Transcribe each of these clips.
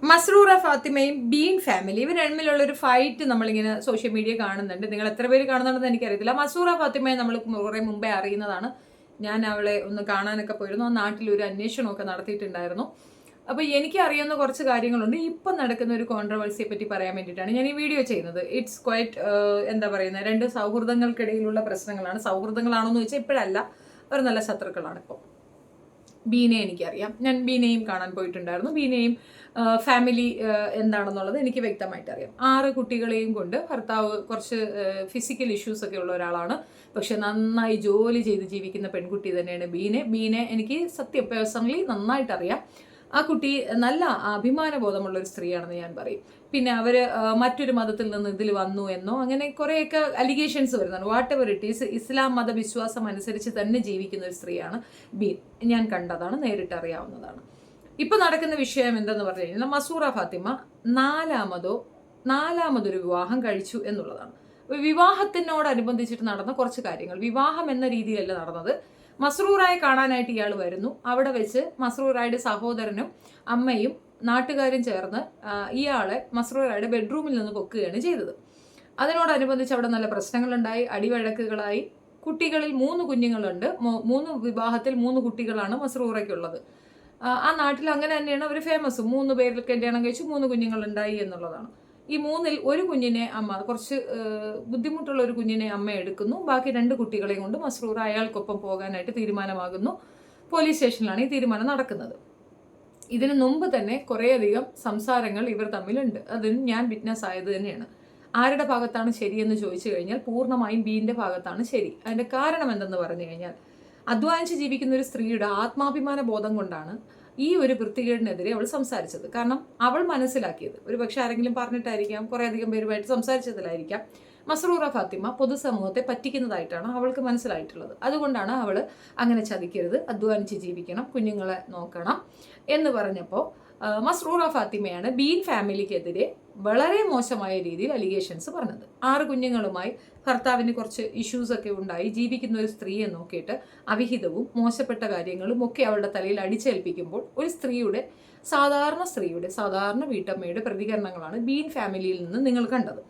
മസ്റൂറ ഫാത്തിമയും been family ഇവർ തമ്മിലുള്ളൊരു fight നമ്മളിങ്ങനെ social media കാണുന്നുണ്ട്. നിങ്ങൾ എത്ര പേര് കാണുന്നുണ്ടെന്ന് എനിക്കറിയത്തില്ല. മസ്റൂറ ഫാത്തിമയെ നമ്മൾ കുറേ മുമ്പേ അറിയുന്നതാണ്. ഞാൻ അവളെ ഒന്ന് കാണാനൊക്കെ പോയിരുന്നു. ആ നാട്ടിൽ ഒരു അന്വേഷണമൊക്കെ നടത്തിയിട്ടുണ്ടായിരുന്നു. അപ്പോൾ എനിക്ക് അറിയുന്ന കുറച്ച് കാര്യങ്ങളുണ്ട്. ഇപ്പം നടക്കുന്ന ഒരു കോൺട്രവേഴ്സിയെ പറ്റി പറയാൻ വേണ്ടിയിട്ടാണ് ഞാൻ ഈ വീഡിയോ ചെയ്യുന്നത്. ഇറ്റ്സ് ക്വൈറ്റ് എന്താ പറയുന്നത്, രണ്ട് സൗഹൃദങ്ങൾക്കിടയിലുള്ള പ്രശ്നങ്ങളാണ്. സൗഹൃദങ്ങളാണോ എന്ന് ചോദിച്ചാൽ ഇപ്പോഴല്ല, അവർ നല്ല ശത്രുക്കളാണ് ഇപ്പോൾ. ബീനെ എനിക്കറിയാം, ഞാൻ ബീനെയും കാണാൻ പോയിട്ടുണ്ടായിരുന്നു. ബീനെയും ഫാമിലി എന്താണെന്നുള്ളത് എനിക്ക് വ്യക്തമായിട്ട് അറിയാം. 6 കുട്ടികളെയും കൊണ്ട് ഭർത്താവ് കുറച്ച് ഫിസിക്കൽ ഇഷ്യൂസ് ഒക്കെ ഉള്ള ഒരാളാണ്. പക്ഷെ നന്നായി ജോലി ചെയ്ത് ജീവിക്കുന്ന പെൺകുട്ടി തന്നെയാണ് ബീനെ എനിക്ക് സത്യം പേഴ്സണലി നന്നായിട്ട് അറിയാം. ആ കുട്ടി നല്ല അഭിമാനബോധമുള്ള ഒരു സ്ത്രീയാണെന്ന് ഞാൻ പറയും. പിന്നെ അവർ മറ്റൊരു മതത്തിൽ നിന്ന് ഇതിൽ വന്നു എന്നോ അങ്ങനെ കുറേയൊക്കെ അലിഗേഷൻസ് വരുന്നുണ്ട്. വാട്ട് എവർ ഇറ്റ് ഈസ്, ഇസ്ലാം മതവിശ്വാസം അനുസരിച്ച് തന്നെ ജീവിക്കുന്ന ഒരു സ്ത്രീയാണ് ബീൻ. ഞാൻ കണ്ടതാണ്, നേരിട്ട് അറിയാവുന്നതാണ്. ഇപ്പം നടക്കുന്ന വിഷയം എന്തെന്ന് പറഞ്ഞു കഴിഞ്ഞാൽ മസ്റൂറ ഫാത്തിമ നാലാമതൊരു വിവാഹം കഴിച്ചു എന്നുള്ളതാണ്. വിവാഹത്തിനോടനുബന്ധിച്ചിട്ട് നടന്ന കുറച്ച് കാര്യങ്ങൾ. വിവാഹം എന്ന രീതിയിലല്ല നടന്നത്. മസ്റൂറായെ കാണാനായിട്ട് ഇയാൾ വരുന്നു. അവിടെ വെച്ച് മസ്റൂറായുടെ സഹോദരനും അമ്മയും നാട്ടുകാരും ചേർന്ന് ഇയാളെ മസ്റൂറായുടെ ബെഡ്റൂമിൽ നിന്ന് പൊക്കുകയാണ് ചെയ്തത്. അതിനോടനുബന്ധിച്ച് അവിടെ നല്ല പ്രശ്നങ്ങളുണ്ടായി, അടിവഴക്കുകളായി. കുട്ടികളിൽ 3 കുഞ്ഞുങ്ങളുണ്ട്. 3 വിവാഹത്തിൽ 3 കുട്ടികളാണ് മസ്റൂറയ്ക്കുള്ളത്. ആ നാട്ടിൽ അങ്ങനെ തന്നെയാണ് അവർ ഫേമസ്. 3 പേരിൽ കല്യാണം കഴിച്ചു 3 കുഞ്ഞുങ്ങളുണ്ടായി എന്നുള്ളതാണ്. ഈ 3-ൽ ഒരു കുഞ്ഞിനെ അമ്മ, കുറച്ച് ബുദ്ധിമുട്ടുള്ള ഒരു കുഞ്ഞിനെ അമ്മ എടുക്കുന്നു. ബാക്കി 2 കുട്ടികളെയും കൊണ്ട് മസ്റൂറ അയാൾക്കൊപ്പം പോകാനായിട്ട് തീരുമാനമാകുന്നു. പോലീസ് സ്റ്റേഷനിലാണ് ഈ തീരുമാനം നടക്കുന്നത്. ഇതിനു മുമ്പ് തന്നെ കുറേയധികം സംസാരങ്ങൾ ഇവർ തമ്മിലുണ്ട്. അതിന് ഞാൻ വിറ്റ്നസ് ആയത് തന്നെയാണ്. ആരുടെ ഭാഗത്താണ് ശരിയെന്ന് ചോദിച്ചു കഴിഞ്ഞാൽ പൂർണ്ണമായും ബീൻ്റെ ഭാഗത്താണ് ശരി. അതിൻ്റെ കാരണം എന്തെന്ന് പറഞ്ഞു കഴിഞ്ഞാൽ, അധ്വാനിച്ച് ജീവിക്കുന്ന ഒരു സ്ത്രീയുടെ ആത്മാഭിമാന ബോധം കൊണ്ടാണ് ഈ ഒരു വൃത്തികേടിനെതിരെ അവൾ സംസാരിച്ചത്. കാരണം അവൾ മനസ്സിലാക്കിയത്, ഒരു പക്ഷെ ആരെങ്കിലും പറഞ്ഞിട്ടായിരിക്കാം, കുറേയധികം പേരുമായിട്ട് സംസാരിച്ചതിലായിരിക്കാം, മസ്റൂറ ഫാത്തിമ പൊതുസമൂഹത്തെ പറ്റിക്കുന്നതായിട്ടാണ് അവൾക്ക് മനസ്സിലായിട്ടുള്ളത്. അതുകൊണ്ടാണ് അവൾ അങ്ങനെ ചതിക്കരുത്, അധ്വാനിച്ച് ജീവിക്കണം, കുഞ്ഞുങ്ങളെ നോക്കണം എന്ന് പറഞ്ഞപ്പോൾ മസ്റൂറ ഫാത്തിമയാണ് ബീൻ ഫാമിലിക്കെതിരെ വളരെ മോശമായ രീതിയിൽ അലിഗേഷൻസ് പറഞ്ഞത്. 6 കുഞ്ഞുങ്ങളുമായി ഭർത്താവിന് കുറച്ച് ഇഷ്യൂസൊക്കെ ഉണ്ടായി ജീവിക്കുന്ന ഒരു സ്ത്രീയെ നോക്കിയിട്ട് അവിഹിതവും മോശപ്പെട്ട കാര്യങ്ങളും ഒക്കെ അവളുടെ തലയിൽ അടിച്ചേൽപ്പിക്കുമ്പോൾ ഒരു സാധാരണ വീട്ടമ്മയുടെ പ്രതികരണങ്ങളാണ് ബീൻ ഫാമിലിയിൽ നിന്ന് നിങ്ങൾ കണ്ടത്.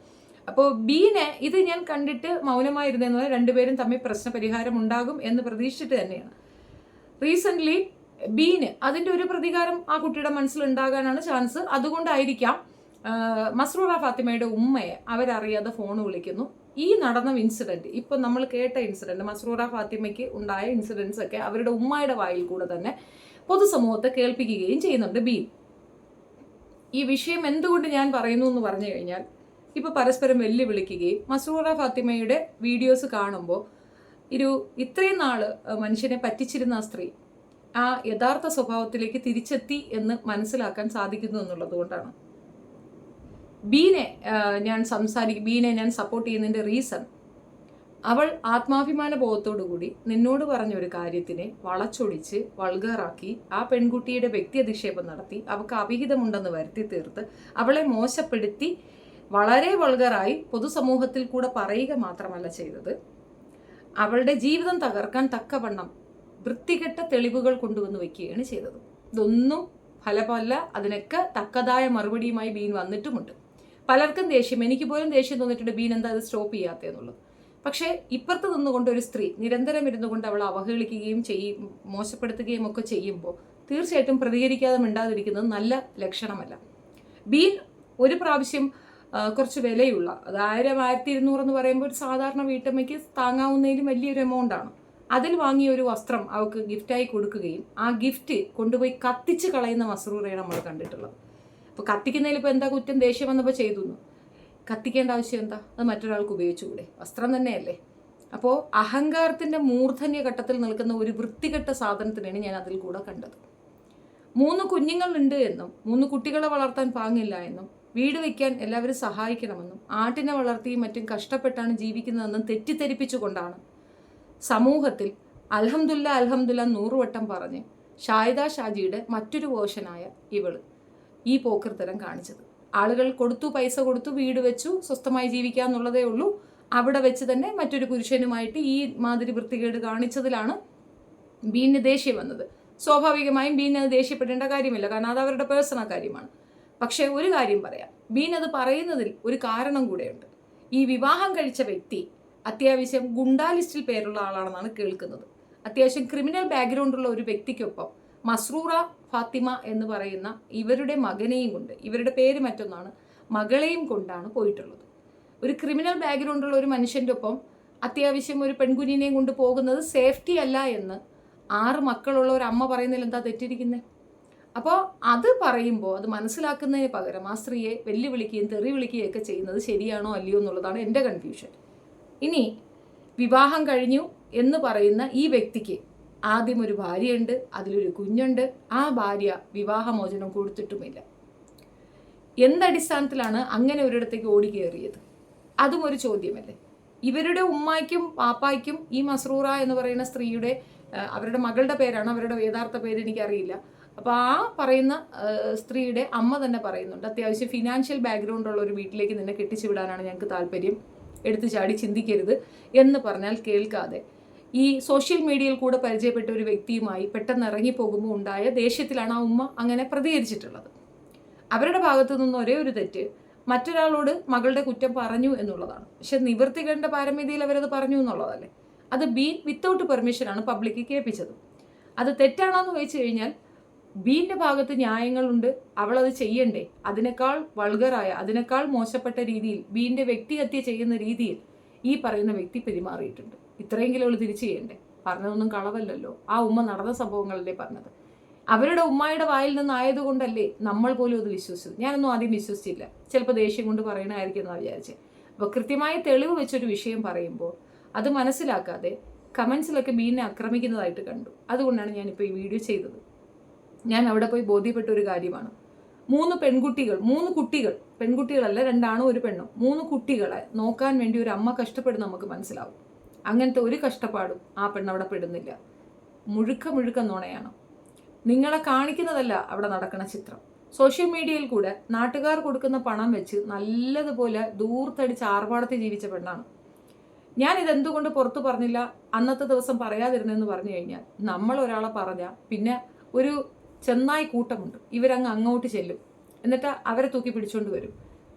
അപ്പോൾ ബീനെ ഇത് ഞാൻ കണ്ടിട്ട് മൗനമായിരുന്നെന്ന് പറഞ്ഞാൽ 2 പേരും തമ്മിൽ പ്രശ്നപരിഹാരം ഉണ്ടാകും എന്ന് പ്രതീക്ഷിച്ചിട്ട് തന്നെയാണ്. റീസെൻ്റ്ലി ബീന് അതിൻ്റെ ഒരു പ്രതികാരം ആ കുട്ടിയുടെ മനസ്സിലുണ്ടാകാനാണ് ചാൻസ്. അതുകൊണ്ടായിരിക്കാം മസ്റൂറ ഫാത്തിമയുടെ ഉമ്മയെ അവരറിയാതെ ഫോൺ വിളിക്കുന്നു. ഈ നടന്ന ഇൻസിഡൻറ്റ്, ഇപ്പം നമ്മൾ കേട്ട ഇൻസിഡൻറ്റ്, മസ്റൂറ ഫാത്തിമയ്ക്ക് ഉണ്ടായ ഇൻസിഡൻസ് ഒക്കെ അവരുടെ ഉമ്മയുടെ വായിൽ കൂടെ തന്നെ പൊതുസമൂഹത്തെ കേൾപ്പിക്കുകയും ചെയ്യുന്നുണ്ട് ബീൻ. ഈ വിഷയം എന്തുകൊണ്ട് ഞാൻ പറയുന്നു എന്ന് പറഞ്ഞു കഴിഞ്ഞാൽ, ഇപ്പോൾ പരസ്പരം വെല്ലുവിളിക്കുകയും മസ്റൂറ ഫാത്തിമയുടെ വീഡിയോസ് കാണുമ്പോൾ ഇത്രയും നാൾ മനുഷ്യനെ പറ്റിച്ചിരുന്ന ആ സ്ത്രീ ആ യഥാർത്ഥ സ്വഭാവത്തിലേക്ക് തിരിച്ചെത്തി എന്ന് മനസ്സിലാക്കാൻ സാധിക്കുന്നു എന്നുള്ളത് കൊണ്ടാണ് ബീനെ ഞാൻ സപ്പോർട്ട് ചെയ്യുന്നതിൻ്റെ റീസൺ, അവൾ ആത്മാഭിമാന ബോധത്തോടു കൂടി നിന്നോട് പറഞ്ഞൊരു കാര്യത്തിനെ വളച്ചൊടിച്ച് വൾഗറാക്കി ആ പെൺകുട്ടിയുടെ വ്യക്തി അധിക്ഷേപം നടത്തി അവൾക്ക് അവിഹിതമുണ്ടെന്ന് വരുത്തി തീർത്ത് അവളെ മോശപ്പെടുത്തി വളരെ വൾഗറായി പൊതുസമൂഹത്തിൽ കൂടെ പറയുക മാത്രമല്ല ചെയ്തത്, അവളുടെ ജീവിതം തകർക്കാൻ തക്കവണ്ണം വൃത്തികെട്ട തെളിവുകൾ കൊണ്ടുവന്ന് വയ്ക്കുകയാണ് ചെയ്തത്. ഇതൊന്നും ഫലമല്ല, അതിനൊക്കെ തക്കതായ മറുപടിയുമായി ബീൻ വന്നിട്ടുമുണ്ട്. പലർക്കും ദേഷ്യം, എനിക്ക് പോലും ദേഷ്യം തോന്നിയിട്ടുണ്ട് ബീൻ എന്താ അത് സ്റ്റോപ്പ് ചെയ്യാത്തതെന്നുള്ളത്. പക്ഷേ ഇപ്പുറത്ത് നിന്നുകൊണ്ട് ഒരു സ്ത്രീ നിരന്തരം ഇരുന്നുകൊണ്ട് അവൾ അവഹേളിക്കുകയും മോശപ്പെടുത്തുകയും ഒക്കെ ചെയ്യുമ്പോൾ തീർച്ചയായിട്ടും പ്രതികരിക്കാതെ മിണ്ടാതിരിക്കുന്നത് നല്ല ലക്ഷണമല്ല. ബീൻ ഒരു പ്രാവശ്യം കുറച്ച് വിലയുള്ള, അത് 1000-1200 എന്ന് പറയുമ്പോൾ ഒരു സാധാരണ വീട്ടമ്മയ്ക്ക് താങ്ങാവുന്നതിലും വലിയൊരു എമൗണ്ടാണ്. അതിൽ വാങ്ങിയ ഒരു വസ്ത്രം അവൾക്ക് ഗിഫ്റ്റായി കൊടുക്കുകയും ആ ഗിഫ്റ്റ് കൊണ്ടുപോയി കത്തിച്ച് കളയുന്ന മസ്റൂറയാണ് നമ്മൾ കണ്ടിട്ടുള്ളത്. അപ്പോൾ കത്തിക്കുന്നതിൽ ഇപ്പോൾ എന്താ കുറ്റം, ദേഷ്യം വന്നപ്പോൾ ചെയ്തു, കത്തിക്കേണ്ട ആവശ്യം എന്താ? അത് മറ്റൊരാൾക്ക് ഉപയോഗിച്ചുകൂടെ? വസ്ത്രം തന്നെയല്ലേ. അപ്പോൾ അഹങ്കാരത്തിൻ്റെ മൂർധന്യ ഘട്ടത്തിൽ നിൽക്കുന്ന ഒരു വൃത്തികെട്ട സാധനത്തിനാണ് ഞാൻ അതിൽ കൂടെ കണ്ടത്. 3 കുഞ്ഞുങ്ങളുണ്ട് എന്നും 3 കുട്ടികളെ വളർത്താൻ പാങ്ങില്ല എന്നും വീട് വയ്ക്കാൻ എല്ലാവരും സഹായിക്കണമെന്നും ആട്ടിനെ വളർത്തിയും മറ്റും കഷ്ടപ്പെട്ടാണ് ജീവിക്കുന്നതെന്നും തെറ്റിദ്ധരിപ്പിച്ചുകൊണ്ടാണ് സമൂഹത്തിൽ അൽഹംദുലില്ലാ 100 വട്ടം പറഞ്ഞ് ഷാഹിദ ഷാജിയുടെ മറ്റൊരു വേർഷനായ ഇവള് ഈ പോക്കർത്തരം കാണിച്ചത്. ആളുകൾ പൈസ കൊടുത്തു, വീട് വെച്ചു, സ്വസ്ഥമായി ജീവിക്കുക എന്നുള്ളതേ ഉള്ളൂ. അവിടെ വെച്ച് തന്നെ മറ്റൊരു പുരുഷനുമായിട്ട് ഈ മാതിരി വൃത്തികേട് കാണിച്ചതിലാണ് ബീന് ദേഷ്യം വന്നത്. സ്വാഭാവികമായും ബീന് ദേഷ്യപ്പെടേണ്ട കാര്യമില്ല, കാരണം അത് അവരുടെ പേഴ്സണൽ കാര്യമാണ്. പക്ഷെ ഒരു കാര്യം പറയാം, ബീൻ അത് പറയുന്നതിൽ ഒരു കാരണം കൂടെയുണ്ട്. ഈ വിവാഹം കഴിച്ച വ്യക്തി അത്യാവശ്യം ഗുണ്ടാ ലിസ്റ്റിൽ പേരുള്ള ആളാണെന്നാണ് കേൾക്കുന്നത്. അത്യാവശ്യം ക്രിമിനൽ ബാക്ക്ഗ്രൗണ്ട് ഉള്ള ഒരു വ്യക്തിക്കൊപ്പം മസ്റൂറ ഫാത്തിമ എന്ന് പറയുന്ന ഇവരുടെ മകനെയും കൊണ്ട്, ഇവരുടെ പേര് മറ്റൊന്നാണ്, മകളെയും കൊണ്ടാണ് പോയിട്ടുള്ളത്. ഒരു ക്രിമിനൽ ബാക്ക്ഗ്രൗണ്ട് ഉള്ള ഒരു മനുഷ്യൻ്റെ ഒപ്പം അത്യാവശ്യം ഒരു പെൺകുഞ്ഞിനെയും കൊണ്ട് പോകുന്നത് സേഫ്റ്റി അല്ല എന്ന് 6 മക്കളുള്ള ഒരു അമ്മ പറയുന്നതിൽ എന്താ തെറ്റിരിക്കുന്നത്? അപ്പോൾ അത് പറയുമ്പോൾ അത് മനസ്സിലാക്കുന്നതിന് പകരം ആ സ്ത്രീയെ വെല്ലുവിളിക്കുകയും തെറി വിളിക്കുകയൊക്കെ ചെയ്യുന്നത് ശരിയാണോ അല്ലയോ എന്നുള്ളതാണ് എൻ്റെ കൺഫ്യൂഷൻ. ഇനി വിവാഹം കഴിഞ്ഞു എന്ന് പറയുന്ന ഈ വ്യക്തിക്ക് ആദ്യം ഒരു ഭാര്യയുണ്ട്, അതിലൊരു കുഞ്ഞുണ്ട്. ആ ഭാര്യ വിവാഹമോചനം കൊടുത്തിട്ടുമില്ല. എന്തടിസ്ഥാനത്തിലാണ് അങ്ങനെ ഒരിടത്തേക്ക് ഓടിക്കേറിയത്? അതും ഒരു ചോദ്യമല്ലേ. ഇവരുടെ ഉമ്മായ്ക്കും പാപ്പായ്ക്കും ഈ മസ്റൂറ എന്ന് പറയുന്ന സ്ത്രീയുടെ അവരുടെ മകളുടെ പേരാണ്, അവരുടെ യഥാർത്ഥ പേര് എനിക്കറിയില്ല. അപ്പോൾ ആ പറയുന്ന സ്ത്രീയുടെ അമ്മ തന്നെ പറയുന്നുണ്ട്, അത്യാവശ്യം ഫിനാൻഷ്യൽ ബാക്ക്ഗ്രൗണ്ട് ഉള്ള ഒരു വീട്ടിലേക്ക് നിന്നെ കെട്ടിച്ചു വിടാനാണ് ഞങ്ങൾക്ക് താല്പര്യം, എടുത്തു ചാടി ചിന്തിക്കരുത് എന്ന് പറഞ്ഞാൽ കേൾക്കാതെ ഈ സോഷ്യൽ മീഡിയയിൽ കൂടെ പരിചയപ്പെട്ട ഒരു വ്യക്തിയുമായി പെട്ടെന്ന് ഇറങ്ങിപ്പോകുമ്പോൾ ഉണ്ടായ ദേഷ്യത്തിലാണ് ആ ഉമ്മ അങ്ങനെ പ്രതികരിച്ചിട്ടുള്ളത്. അവരുടെ ഭാഗത്തു നിന്ന് ഒരേ ഒരു തെറ്റ് മറ്റൊരാളോട് മകളുടെ കുറ്റം പറഞ്ഞു എന്നുള്ളതാണ്. പക്ഷെ നിവർത്തികേണ്ട പാരമിതിയിൽ അവരത് പറഞ്ഞു എന്നുള്ളതല്ലേ. അത് ബീൻ വിത്തൗട്ട് പെർമിഷനാണ് പബ്ലിക്ക് കേൾപ്പിച്ചത്. അത് തെറ്റാണോന്ന് ചോദിച്ചു കഴിഞ്ഞാൽ ബീൻ്റെ ഭാഗത്ത് ന്യായങ്ങളുണ്ട്, അവളത് ചെയ്യണ്ടേ. അതിനേക്കാൾ വൾഗറായ, അതിനേക്കാൾ മോശപ്പെട്ട രീതിയിൽ ബീൻ്റെ വ്യക്തിഹത്യ ചെയ്യുന്ന രീതിയിൽ ഈ പറയുന്ന വ്യക്തി പെരുമാറിയിട്ടുണ്ട്. ഇത്രയെങ്കിലും അവൾ തിരിച്ചു ചെയ്യണ്ടേ? പറഞ്ഞതൊന്നും കളവല്ലല്ലോ. ആ ഉമ്മ നടന്ന സംഭവങ്ങളല്ലേ പറഞ്ഞത്. അവരുടെ ഉമ്മായുടെ വായിൽ നിന്നായതുകൊണ്ടല്ലേ നമ്മൾ പോലും അത് വിശ്വസിച്ചത്. ഞാനൊന്നും ആദ്യം വിശ്വസിച്ചില്ല. ചിലപ്പോൾ ദേഷ്യം കൊണ്ട് പറയണമായിരിക്കും എന്നാണ് വിചാരിച്ചത്. അപ്പോൾ കൃത്യമായ തെളിവ് വെച്ചൊരു വിഷയം പറയുമ്പോൾ അത് മനസ്സിലാക്കാതെ കമൻസിലൊക്കെ ബീനെ ആക്രമിക്കുന്നതായിട്ട് കണ്ടു. അതുകൊണ്ടാണ് ഞാനിപ്പോൾ ഈ വീഡിയോ ചെയ്തത്. ഞാൻ അവിടെ പോയി ബോധ്യപ്പെട്ട ഒരു കാര്യമാണ്. 3 കുട്ടികൾ, പെൺകുട്ടികളല്ല, 2 ആണും 1 പെണ്ണും, 3 കുട്ടികളെ നോക്കാൻ വേണ്ടി ഒരു അമ്മ കഷ്ടപ്പെടും നമുക്ക് മനസ്സിലാവും. അങ്ങനത്തെ ഒരു കഷ്ടപ്പാടും ആ പെണ്ണവിടെ പെടുന്നില്ല. മുഴുക്ക നുണയാണ്. നിങ്ങളെ കാണിക്കുന്നതല്ല അവിടെ നടക്കുന്ന ചിത്രം. സോഷ്യൽ മീഡിയയിൽ കൂടെ നാട്ടുകാർ കൊടുക്കുന്ന പണം വെച്ച് നല്ലതുപോലെ ദൂർത്തടിച്ച് ആർഭാടത്തിൽ ജീവിച്ച പെണ്ണാണ്. ഞാനിതെന്തുകൊണ്ട് പുറത്തു പറഞ്ഞില്ല, അന്നത്തെ ദിവസം പറയാതിരുന്നെന്ന് പറഞ്ഞു കഴിഞ്ഞാൽ, നമ്മൾ ഒരാളെ പറഞ്ഞാൽ പിന്നെ ഒരു ചെന്നായി കൂട്ടമുണ്ട്, ഇവരങ്ങ് അങ്ങോട്ട് ചെല്ലും, എന്നിട്ട് അവരെ തൂക്കി പിടിച്ചുകൊണ്ട് വരും.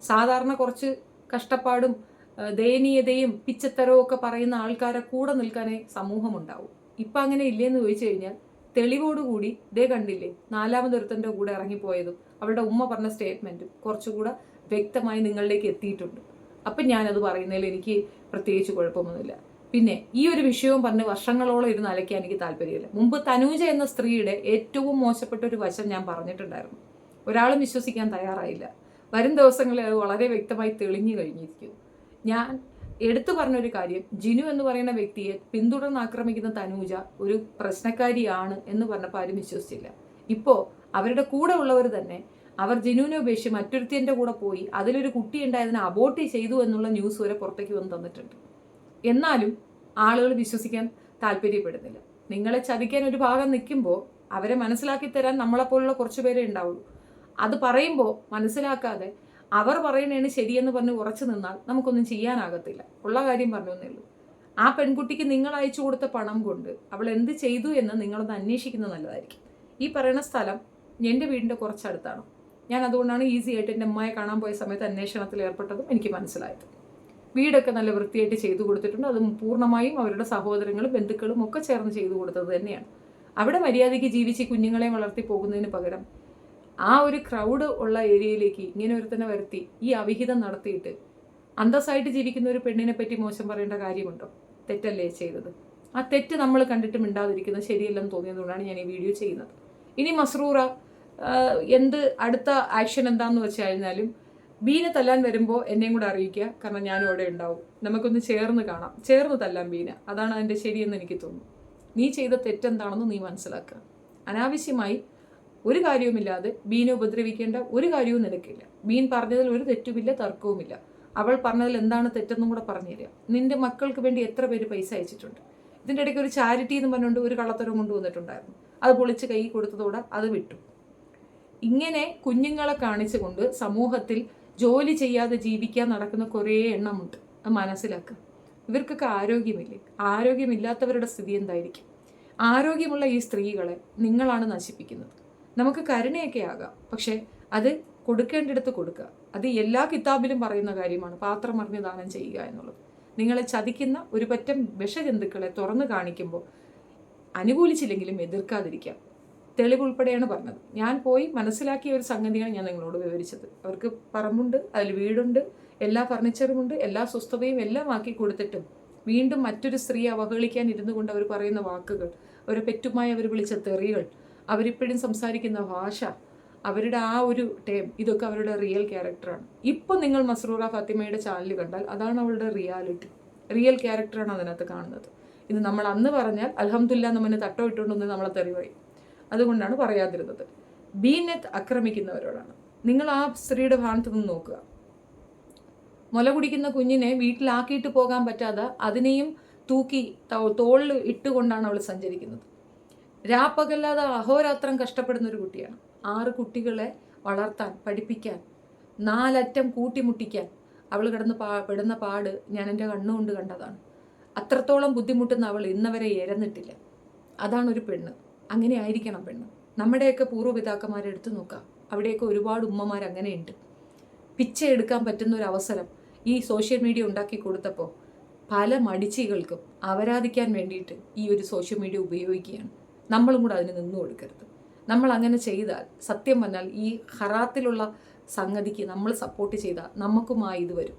സാധാരണ കുറച്ച് കഷ്ടപ്പാടും ദയനീയതയും പിച്ചത്തരവും ഒക്കെ പറയുന്ന ആൾക്കാരെ കൂടെ നിൽക്കാനേ സമൂഹമുണ്ടാവും. ഇപ്പം അങ്ങനെ ഇല്ലേന്ന് ചോദിച്ചു കഴിഞ്ഞാൽ തെളിവോടുകൂടി ദേ കണ്ടില്ലേ 4മതൊരുത്തൻ്റെ കൂടെ ഇറങ്ങിപ്പോയതും അവളുടെ ഉമ്മ പറഞ്ഞ സ്റ്റേറ്റ്മെൻറ്റും കുറച്ചുകൂടെ വ്യക്തമായി നിങ്ങളിലേക്ക് എത്തിയിട്ടുണ്ട്. അപ്പം ഞാനത് പറയുന്നതിൽ എനിക്ക് പ്രത്യേകിച്ച് കുഴപ്പമൊന്നുമില്ല. പിന്നെ ഈ ഒരു വിഷയവും പറഞ്ഞ് വർഷങ്ങളോളം ഇരുന്ന് അലയ്ക്കാൻ എനിക്ക് താല്പര്യമില്ല. മുമ്പ് തനൂജ എന്ന സ്ത്രീയുടെ ഏറ്റവും മോശപ്പെട്ട ഒരു വശം ഞാൻ പറഞ്ഞിട്ടുണ്ടായിരുന്നു. ഒരാളും വിശ്വസിക്കാൻ തയ്യാറായില്ല. വരും ദിവസങ്ങളിൽ അത് വളരെ വ്യക്തമായി തെളിഞ്ഞു കഴിഞ്ഞിരിക്കുന്നു. ഞാൻ എടുത്തു പറഞ്ഞൊരു കാര്യം, ജിനു എന്ന് പറയുന്ന വ്യക്തിയെ പിന്തുടർന്ന് ആക്രമിക്കുന്ന തനൂജ ഒരു പ്രശ്നക്കാരിയാണ് എന്ന് പറഞ്ഞപ്പോൾ ആരും വിശ്വസിച്ചില്ല. ഇപ്പോൾ അവരുടെ കൂടെ ഉള്ളവർ തന്നെ അവർ ജിനുവിനെ ഉപേക്ഷിച്ച് മറ്റൊരുത്തിൻ്റെ കൂടെ പോയി അതിലൊരു കുട്ടി ഉണ്ടായതിനെ അബോർട്ട് ചെയ്തു എന്നുള്ള ന്യൂസ് വരെ പുറത്തേക്ക് വന്ന് തന്നിട്ടുണ്ട്. എന്നാലും ആളുകൾ വിശ്വസിക്കാൻ താല്പര്യപ്പെടുന്നില്ല. നിങ്ങളെ ചതിക്കാൻ ഒരു ഭാഗം നിൽക്കുമ്പോൾ അവരെ മനസ്സിലാക്കി തരാൻ നമ്മളെപ്പോലുള്ള കുറച്ച് പേരേ ഉണ്ടാവുള്ളൂ. അത് പറയുമ്പോൾ മനസ്സിലാക്കാതെ അവർ പറയുന്നതിന് ശരിയെന്ന് പറഞ്ഞ് ഉറച്ചു നിന്നാൽ നമുക്കൊന്നും ചെയ്യാനാകത്തില്ല. ഉള്ള കാര്യം പറഞ്ഞേ ഉള്ളൂ. ആ പെൺകുട്ടിക്ക് നിങ്ങൾ അയച്ചു കൊടുത്ത പണം കൊണ്ട് അവൾ എന്ത് ചെയ്തു എന്ന് നിങ്ങളൊന്ന് അന്വേഷിക്കുന്നത് നല്ലതായിരിക്കും. ഈ പറയുന്ന സ്ഥലം എൻ്റെ വീടിൻ്റെ കുറച്ചടുത്താണ്. ഞാൻ അതുകൊണ്ടാണ് ഈസി ആയിട്ട് എൻ്റെ അമ്മയെ കാണാൻ പോയ സമയത്ത് അന്വേഷണത്തിൽ ഏർപ്പെട്ടതും എനിക്ക് മനസ്സിലായത്. വീടൊക്കെ നല്ല വൃത്തിയായിട്ട് ചെയ്തു കൊടുത്തിട്ടുണ്ട്. അത് പൂർണ്ണമായും അവരുടെ സഹോദരങ്ങളും ബന്ധുക്കളും ഒക്കെ ചേർന്ന് ചെയ്തു കൊടുത്തത് തന്നെയാണ്. അവിടെ മര്യാദയ്ക്ക് ജീവിച്ച് കുഞ്ഞുങ്ങളെ വളർത്തി പോകുന്നതിന് പകരം ആ ഒരു ക്രൗഡ് ഉള്ള ഏരിയയിലേക്ക് ഇങ്ങനെ ഒരുത്തന്നെ വരുത്തി ഈ അവിഹിതം നടത്തിയിട്ട് അന്തസ്സായിട്ട് ജീവിക്കുന്ന ഒരു പെണ്ണിനെ പറ്റി മോശം പറയേണ്ട കാര്യമുണ്ടോ? തെറ്റല്ലേ ചെയ്തത്? ആ തെറ്റ് നമ്മൾ കണ്ടിട്ട് മിണ്ടാതിരിക്കുന്നത് ശരിയല്ലെന്ന് തോന്നിയതുകൊണ്ടാണ് ഞാൻ ഈ വീഡിയോ ചെയ്യുന്നത്. ഇനി മസ്റൂറ എന്ത് അടുത്ത ആക്ഷൻ എന്താണെന്ന് വെച്ച് കഴിഞ്ഞാലും ബീനെ തല്ലാൻ വരുമ്പോൾ എന്നെയും കൂടെ അറിയിക്കുക. കാരണം ഞാനും അവിടെ ഉണ്ടാവും. നമുക്കൊന്ന് ചേർന്ന് കാണാം, ചേർന്ന് തല്ലാൻ ബീന. അതാണ് അതിൻ്റെ ശരിയെന്ന് എനിക്ക് തോന്നുന്നു. നീ ചെയ്ത തെറ്റെന്താണെന്ന് നീ മനസ്സിലാക്കുക. അനാവശ്യമായി ഒരു കാര്യവുമില്ലാതെ ബീനെ ഉപദ്രവിക്കേണ്ട ഒരു കാര്യവും നിനക്കില്ല. ബീൻ പറഞ്ഞതിൽ ഒരു തെറ്റുമില്ല, തർക്കവുമില്ല. അവൾ പറഞ്ഞതിൽ എന്താണ് തെറ്റെന്നും കൂടെ പറഞ്ഞു തരിക. നിന്റെ മക്കൾക്ക് വേണ്ടി എത്ര പേര് പൈസ അയച്ചിട്ടുണ്ട്? ഇതിൻ്റെ ഇടയ്ക്ക് ഒരു ചാരിറ്റി എന്ന് പറഞ്ഞുകൊണ്ട് ഒരു കള്ളത്തരം കൊണ്ടുവന്നിട്ടുണ്ടായിരുന്നു. അത് പൊളിച്ച് കൈ കൊടുത്തതോടെ അത് വിട്ടു. ഇങ്ങനെ കുഞ്ഞുങ്ങളെ കാണിച്ചുകൊണ്ട് സമൂഹത്തിൽ ജോലി ചെയ്യാതെ ജീവിക്കാൻ നടക്കുന്ന കുറേ എണ്ണമുണ്ട്. അത് മനസ്സിലാക്കുക. ഇവർക്കൊക്കെ ആരോഗ്യമില്ലേ? ആരോഗ്യമില്ലാത്തവരുടെ സ്ഥിതി എന്തായിരിക്കും? ആരോഗ്യമുള്ള ഈ സ്ത്രീകളെ നിങ്ങളാണ് നശിപ്പിക്കുന്നത്. നമുക്ക് കരുണയൊക്കെ ആകാം, പക്ഷെ അത് കൊടുക്കേണ്ടിടത്ത് കൊടുക്കുക. അത് എല്ലാ കിതാബിലും പറയുന്ന കാര്യമാണ്, പാത്രം അറിഞ്ഞ് ദാനം ചെയ്യുക എന്നുള്ളത്. നിങ്ങളെ ചതിക്കുന്ന ഒരു പറ്റം വിഷജന്തുക്കളെ തുറന്നു കാണിക്കുമ്പോൾ അനുകൂലിച്ചില്ലെങ്കിലും എതിർക്കാതിരിക്കാം. തെളിവുൾപ്പെടെയാണ് പറഞ്ഞത്. ഞാൻ പോയി മനസ്സിലാക്കിയ ഒരു സംഗതിയാണ് ഞാൻ നിങ്ങളോട് വിവരിച്ചത്. അവർക്ക് പറമ്പുണ്ട്, അതിൽ വീടുണ്ട്, എല്ലാ ഫർണിച്ചറുമുണ്ട്, എല്ലാ സ്വസ്ഥതയും എല്ലാം ആക്കി കൊടുത്തിട്ടും വീണ്ടും മറ്റൊരു സ്ത്രീയെ അവഹേളിക്കാൻ ഇരുന്നു കൊണ്ട് അവർ പറയുന്ന വാക്കുകൾ, അവരെ പെറ്റുമായി അവർ വിളിച്ച തെറികൾ, അവരിപ്പോഴും സംസാരിക്കുന്ന ഭാഷ, അവരുടെ ആ ഒരു ടേം, ഇതൊക്കെ അവരുടെ റിയൽ ക്യാരക്ടറാണ്. ഇപ്പോൾ നിങ്ങൾ മസ്റൂറ ഫാത്തിമയുടെ ചാനൽ കണ്ടാൽ അതാണ് അവളുടെ റിയാലിറ്റി, റിയൽ ക്യാരക്ടറാണ് അതിനകത്ത് കാണുന്നത്. ഇത് നമ്മൾ അന്ന് പറഞ്ഞാൽ അൽഹംദുലില്ലാ നമ്മെ തട്ടോ ഇട്ടുകൊണ്ടൊന്ന് നമ്മളെ തെറിവായി. അതുകൊണ്ടാണ് പറയാതിരുന്നത്. ബീനെ ആക്രമിക്കുന്നവരോടാണ്. നിങ്ങൾ ആ സ്ത്രീയുടെ ഭാഗത്ത് നിന്ന് നോക്കുക. മുല കുടിക്കുന്ന കുഞ്ഞിനെ വീട്ടിലാക്കിയിട്ട് പോകാൻ പറ്റാതെ അതിനെയും തൂക്കി തോളിൽ ഇട്ടുകൊണ്ടാണ് അവൾ സഞ്ചരിക്കുന്നത്. രാപ്പകല്ലാതെ അഹോരാത്രം കഷ്ടപ്പെടുന്ന ഒരു കുട്ടിയാണ്. 6 കുട്ടികളെ വളർത്താൻ, പഠിപ്പിക്കാൻ, 4 അറ്റം കൂട്ടിമുട്ടിക്കാൻ അവൾ പെടുന്ന പാട് ഞാൻ എൻ്റെ കണ്ണുകൊണ്ട് കണ്ടതാണ്. അത്രത്തോളം ബുദ്ധിമുട്ടുന്ന അവൾ ഇന്നവരെ ഇരന്നിട്ടില്ല. അതാണ് ഒരു പെണ്ണ്. അങ്ങനെ ആയിരിക്കണം പെണ്ണ്. നമ്മുടെയൊക്കെ പൂർവ്വപിതാക്കന്മാരെ എടുത്തു നോക്കാം. അവിടെയൊക്കെ ഒരുപാട് ഉമ്മമാർ അങ്ങനെയുണ്ട്. പിച്ച എടുക്കാൻ പറ്റുന്ന ഒരു അവസരം ഈ സോഷ്യൽ മീഡിയ ഉണ്ടാക്കി കൊടുത്തപ്പോൾ പല മടിച്ചികൾക്കും അപരാധിക്കാൻ വേണ്ടിയിട്ട് ഈ ഒരു സോഷ്യൽ മീഡിയ ഉപയോഗിക്കുകയാണ്. നമ്മളും കൂടെ അതിന് നിന്നു കൊടുക്കരുത്. നമ്മൾ അങ്ങനെ ചെയ്താൽ, സത്യം പറഞ്ഞാൽ ഈ ഹറാത്തിലുള്ള സംഗതിക്ക് നമ്മൾ സപ്പോർട്ട് ചെയ്താൽ നമുക്കുമായി ഇത് വരും.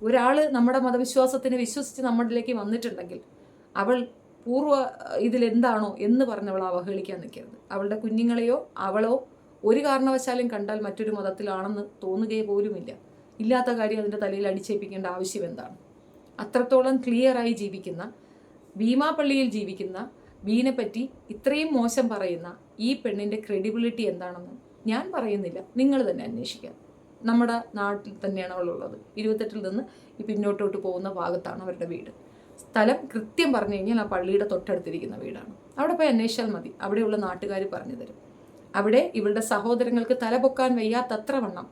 ഒരാൾ നമ്മുടെ മതവിശ്വാസത്തിനെ വിശ്വസിച്ച് നമ്മളിലേക്ക് വന്നിട്ടുണ്ടെങ്കിൽ അവൾ ഇതിലെന്താണോ എന്ന് പറഞ്ഞവൾ അവഹേളിക്കാൻ നിൽക്കരുത്. അവളുടെ കുഞ്ഞുങ്ങളെയോ അവളോ ഒരു കാരണവശാലും കണ്ടാൽ മറ്റൊരു മതത്തിലാണെന്ന് തോന്നുകയെ പോലുമില്ല. ഇല്ലാത്ത കാര്യം അതിൻ്റെ തലയിൽ അടിച്ചേൽപ്പിക്കേണ്ട ആവശ്യം എന്താണ്? അത്രത്തോളം ക്ലിയറായി ജീവിക്കുന്ന, ഭീമാപള്ളിയിൽ ജീവിക്കുന്ന ബീനെ പറ്റി ഇത്രയും മോശം പറയുന്ന ഈ പെണ്ണിൻ്റെ ക്രെഡിബിലിറ്റി എന്താണെന്ന് ഞാൻ പറയുന്നില്ല, നിങ്ങൾ തന്നെ അന്വേഷിക്കാം. നമ്മുടെ നാട്ടിൽ തന്നെയാണ് അവളുള്ളത്. 28-ൽ നിന്ന് ഈ പിന്നോട്ടോട്ട് പോകുന്ന ഭാഗത്താണ് അവരുടെ വീട്. സ്ഥലം കൃത്യം പറഞ്ഞു കഴിഞ്ഞാൽ ആ പള്ളിയുടെ തൊട്ടടുത്തിരിക്കുന്ന വീടാണ്. അവിടെ പോയി അന്വേഷിച്ചാൽ മതി, അവിടെയുള്ള നാട്ടുകാർ പറഞ്ഞു തരും. അവിടെ ഇവളുടെ സഹോദരങ്ങൾക്ക് തലപൊക്കാൻ വയ്യാത്തത്ര വണ്ണം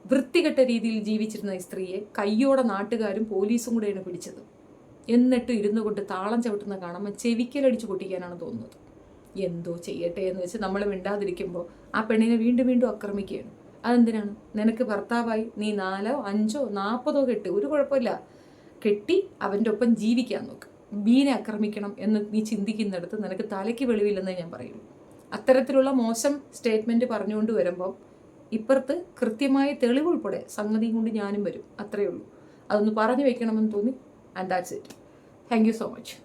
വൃത്തികെട്ട രീതിയിൽ ജീവിച്ചിരുന്ന ഈ സ്ത്രീയെ കയ്യോടെ നാട്ടുകാരും പോലീസും കൂടെയാണ് പിടിച്ചത്. എന്നിട്ട് ഇരുന്നു കൊണ്ട് താളം ചവിട്ടുന്ന കാണുമ്പോൾ ചെവിക്കലടിച്ച് പൊട്ടിക്കാനാണ് തോന്നുന്നത്. എന്തോ ചെയ്യട്ടെ എന്ന് വെച്ച് നമ്മൾ മിണ്ടാതിരിക്കുമ്പോൾ ആ പെണ്ണിനെ വീണ്ടും വീണ്ടും ആക്രമിക്കുകയാണ്. അതെന്തിനാണ്? നിനക്ക് ഭർത്താവായി നീ 4, 5, 40 കെട്ട്, ഒരു കുഴപ്പമില്ല, കെട്ടി അവൻ്റെ ഒപ്പം ജീവിക്കാൻ നോക്ക്. ബീനെ ആക്രമിക്കണം എന്ന് നീ ചിന്തിക്കുന്നിടത്ത് നിനക്ക് തലയ്ക്ക് വെളിവില്ലെന്നേ ഞാൻ പറയുള്ളൂ. അത്തരത്തിലുള്ള മോശം സ്റ്റേറ്റ്മെൻറ്റ് പറഞ്ഞുകൊണ്ട് വരുമ്പോൾ ഇപ്പുറത്ത് കൃത്യമായ തെളിവുൾപ്പെടെ സംഗതിയും കൊണ്ട് ഞാനും വരും. അത്രയേ ഉള്ളൂ. അതൊന്ന് പറഞ്ഞു വെക്കണമെന്ന് തോന്നി. And that's it. Thank you so much.